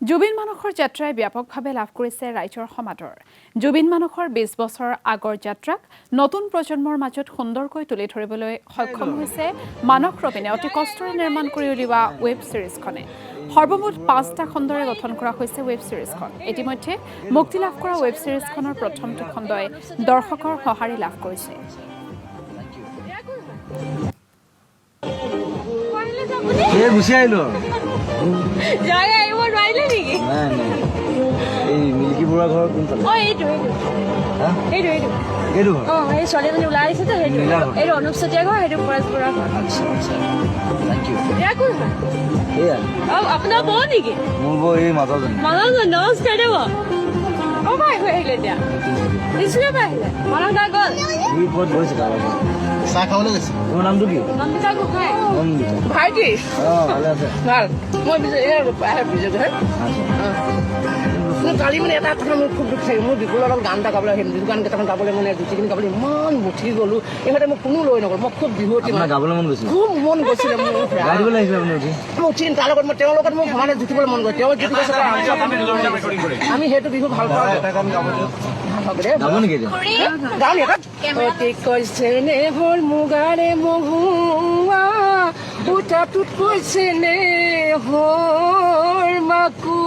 জুবিন মানসৰ যাত্ৰাই ব্যাপকভাৱে লাভ কৰিছে ৰাইজৰ সমাদৰ। জুবিন মানসৰ ২০ বছৰ আগৰ যাত্ৰাক নতুন প্ৰজন্মৰ মাজত সুন্দৰকৈ তুলি ধৰিবলৈ সক্ষম হৈছে মানস ৰবিনে অতি কষ্টৰে নিৰ্মাণ কৰি উলিওৱা ৱেব ছিৰিজখনে। সৰ্বমুঠ ৫টা খণ্ডৰে গঠন কৰা হৈছে ৱেব ছিৰিজখন। ইতিমধ্যে মুক্তি লাভ কৰা ৱেব ছিৰিজখনৰ প্ৰথমটো খণ্ডই দৰ্শকৰ সঁহাৰি লাভ কৰিছে। গুচি আহিলো মিল্কী বৰুৱা ঘৰ কোনফালে এইটো এই ছোৱালীজনী ওলাই আহিছে তো এইটো অনুপ চেতিয়া ঘৰ সেইটো পৰেশ বৰুৱা ঘৰ আপোনাৰ বৌ নেকি মোৰ বৌ এই মাজৰজনী নমস্কাৰ দেৱ অ ভাই হৈ আহিলে এতিয়া নিশ্চয় পাই আহিলে মানস দা গ'ল ক'ত গৈছে চাহ খাবলৈ গৈছে তোমাৰ নামটো কি নন্দিতা গোহাঁই নন্দিতা ভাইটি ভালে আছে ভাল মই বিজয় কালি মানে এটা কথা মোৰ খুব দুখ থাকে মোৰ বিপুলৰ লগত গান এটা গাবলৈ হিন্দী গান কেইটামান গাবলৈ মানে গুটিখিনি গাবলৈ ইমান মুঠি গ'লো ইহঁতে মোক কোনো লৈ নগ'ল মই খুব বিহুৱতী মানে গাবলৈ মন গৈছিল খুব মন গৈছিলে মোৰ গাই দিবলৈ আহিছিলে আপুনি উঠি উঠি তাৰ লগত মই তেওঁৰ লগত মোক সমানে জুতিবলৈ মন কৰে তেওঁ যিটো কৈছে আমি সেইটো বিহু ভাল পাওঁ গাব নেকি কৈছে নে হ'ল মুগাৰে মহুৱা উঠাটোত কৈছে নে হ'ল মাকো